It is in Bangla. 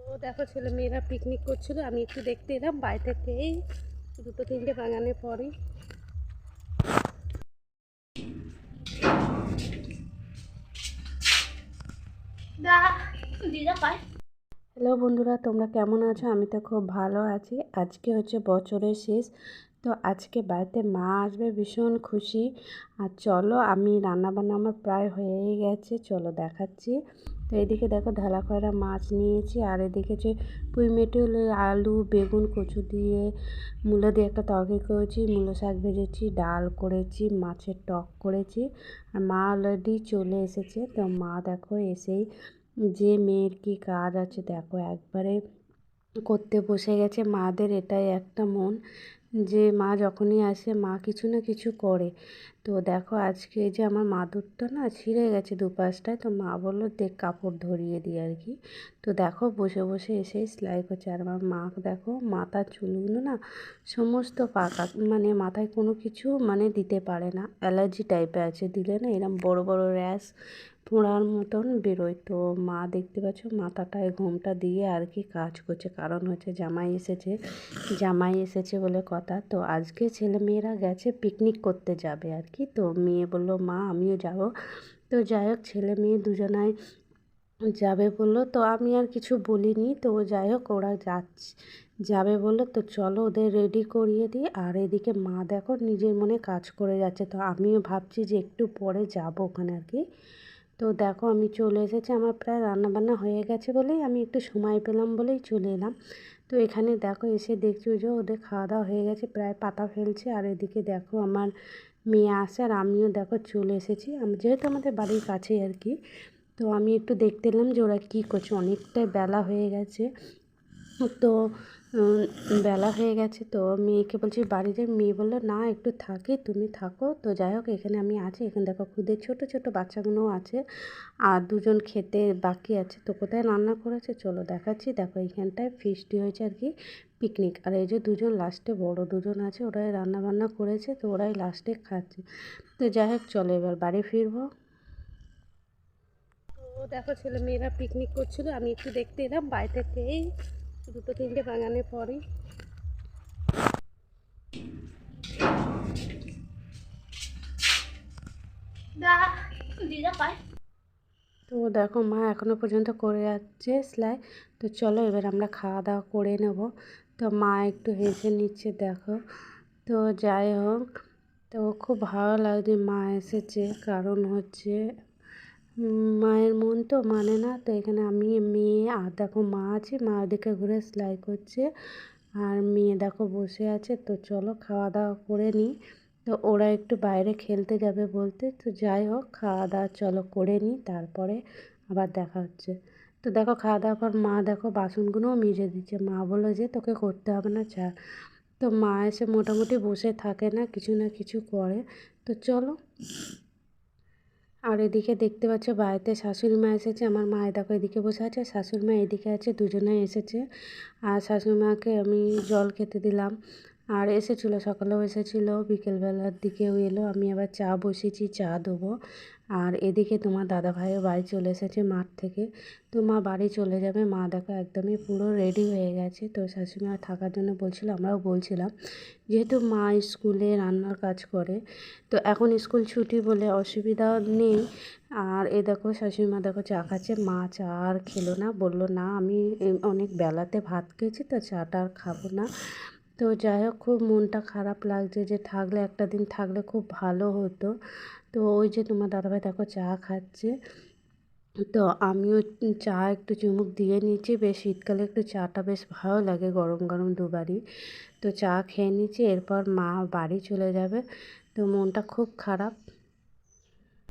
ও দেখো ছেলে মেয়েরা পিকনিক করছিল, আমি একটু দেখতে এলাম বাড়ি থেকে এই দুটো তিনটে বাগানের পরই। হ্যালো বন্ধুরা, তোমরা কেমন আছো? আমি তো খুব ভালো আছি। আজকে হচ্ছে বছরের শেষ, তো আজকে বাড়িতে মা আসবে, ভীষণ খুশি। আর চলো, আমি রান্নাবান্না আমার প্রায় হয়েই গেছে, চলো দেখাচ্ছি। তো এদিকে দেখো ঢালা করা মাছ নিয়েছি, আর এদিকে যে পুঁই মেটুল আলু বেগুন কচু দিয়ে মূলো দিয়ে একটা তরকারি করেছি, মূলো শাক ভেজেছি, ডাল করেছি, মাছের টক করেছি। আর মা অলরেডি চলে এসেছে। তো মা দেখো এসেই যে মেয়ের কি কাজ আছে দেখো একবারে করতে বসে গেছে। মাদের এটাই একটা মন যে মা যখনই আসে মা কিছু না কিছু করে। তো দেখো আজকে যে আমার মাদুরটা না ছিঁড়ে গেছে দুপাশটায়, তো মা বললো দেখ কাপড় ধরিয়ে দিই আর কি। তো দেখো বসে বসে এসেই সেলাই করছে। আর আমার মা দেখো মাথার চুলগুলো না সমস্ত পাকা, মানে মাথায় কোনো কিছু মানে দিতে পারে না, অ্যালার্জি টাইপের আছে, দিলে না এরকম বড় বড় র্যাশ ফোঁড়ার মতন বেরোয়। তো মা দেখতে পাচ্ছ মাথাটায় ঘোমটা দিয়ে আর কি কাজ করছে, কারণ হচ্ছে জামাই এসেছে বলে কথা। তো আজকে ছেলেমেয়েরা গেছে পিকনিক করতে যাবে আর কি। তো মেয়ে বলল মা আমিও যাব। তো যাই হোক ছেলে মেয়ে দুজনাই যাবে বললো, তো আমি আর কিছু বলিনি। তো যাই হোক ওরা যাবে বললো, তো চলো ওদের রেডি করিয়ে দিই। আর এদিকে মা দেখো নিজের মনে কাজ করে যাচ্ছে, তো আমিও ভাবছি যে একটু পরে যাব ওখানে আর কি। তো দেখো আমি চলে এসেছি, আমার প্রায় রান্নাবান্না হয়ে গেছে বলেই আমি একটু সময় পেলাম বলেই চলে এলাম। তো এখানে দেখো এসে দেখছি ওই যে ওদের খাওয়া দাওয়া হয়ে গেছে, প্রায় পাতা ফেলছে। আর এদিকে দেখো আমার মেয়ে আসে, আর আমিও দেখো চলে এসেছি। আমি যেহেতু আমাদের বাড়ির কাছেই আর কি, তো আমি একটু দেখতে এলাম যে ওরা কী করছে। অনেকটাই বেলা হয়ে গেছে, তো বেলা হয়ে গেছে। তো মেয়েকে বলছি বাড়ি যাই, মেয়ে বললো না একটু থাকি, তুমি থাকো। তো যাই হোক এখানে আমি আছি। এখানে দেখো খুদে ছোট ছোট বাচ্চাগুলোও আছে, আর দুজন খেতে বাকি আছে। তো কোথায় রান্না করেছে চলো দেখাচ্ছি। দেখো এইখানটায় ফিস্টি হয়েছে আর কি, পিকনিক। আর এই যে দুজন লাস্টে বড় দুজন আছে, ওরাই রান্না বান্না করেছে, তো ওরাই লাস্টে খাচ্ছে। তো যাই হোক চলো এবার বাড়ি ফিরবো। তো দেখো ছেলে মেয়েরা পিকনিক করছিল, আমি একটু দেখতে এলাম বাড়ি থেকে এই দুটো তিনটে বাগানের পরই। তো দেখো মা এখনো পর্যন্ত করে যাচ্ছে সেলাই। তো চলো এবার আমরা খাওয়া দাওয়া করে নেব। তো মা একটু হেসে নিচ্ছে দেখো। তো যাই হোক, তো খুব ভালো লাগছে মা এসেছে, কারণ হচ্ছে মায়ের মন তো মানে না। তো এখানে আমি মেয়ে আর দেখো মা আছে, মা ওদিকে ঘুরে সেলাই করছে, আর মেয়ে দেখো বসে আছে। তো চলো খাওয়া দাওয়া করে নিই। তো ওরা একটু বাইরে খেলতে যাবে বলতে, তো যাই হোক খাওয়া দাওয়া চলো করে নিই, তারপরে আবার দেখা হচ্ছে। তো দেখো খাওয়া দাওয়ার পর মা দেখো বাসনগুলোও মেজে দিচ্ছে। মা বললো যে তোকে করতে হবে না, চা। তো মা এসে মোটামুটি বসে থাকে না কিছু করে। তো চলো। আর এদিকে দেখতে পাচ্ছ বাড়িতে শাশুড়ি মা এসেছে, আমার মা দেখো এদিকে বসে আছে, শাশুড়ি মা এদিকে আছে, দুজনেই এসেছে। আর শাশুড়ি মাকে আমি জল খেতে দিলাম। আর এসেছিলো সকালেও এসেছিলো, বিকেলবেলার দিকেও এলো। আমি আবার চা বসিয়েছি, চা দেবো। আর এদিকে তোমার দাদাভাইও বাড়ি চলে এসেছে মাঠ থেকে। তো মা বাড়ি চলে যাবে। মা দেখো একদমই পুরো রেডি হয়ে গেছে। তো শাশুড়ি মা থাকার জন্য বলছিল, আমরাও বলছিলাম, যেহেতু মা স্কুলে রান্নার কাজ করে, তো এখন স্কুল ছুটি বলে অসুবিধা নেই। আর এ দেখো শাশুড়ি মা দেখো চা খাচ্ছে। মা চা আর খেলো না, বললো না আমি অনেক বেলাতে ভাত খেয়েছি, তো চাটা আর খাবো না। তো যাই হোক খুব মনটা খারাপ লাগছে, যে থাকলে একটা দিন থাকলে খুব ভালো হতো। তো ওই যে তোমার দাদাভাই দেখো চা খাচ্ছে, তো আমিও চা একটু চুমুক দিয়ে নিচ্ছি। বেশ শীতকালে একটু চাটা বেশ ভালো লাগে, গরম গরম দুবারই। তো চা খেয়ে নিচ্ছি, এরপর মা বাড়ি চলে যাবে। তো মনটা খুব খারাপ।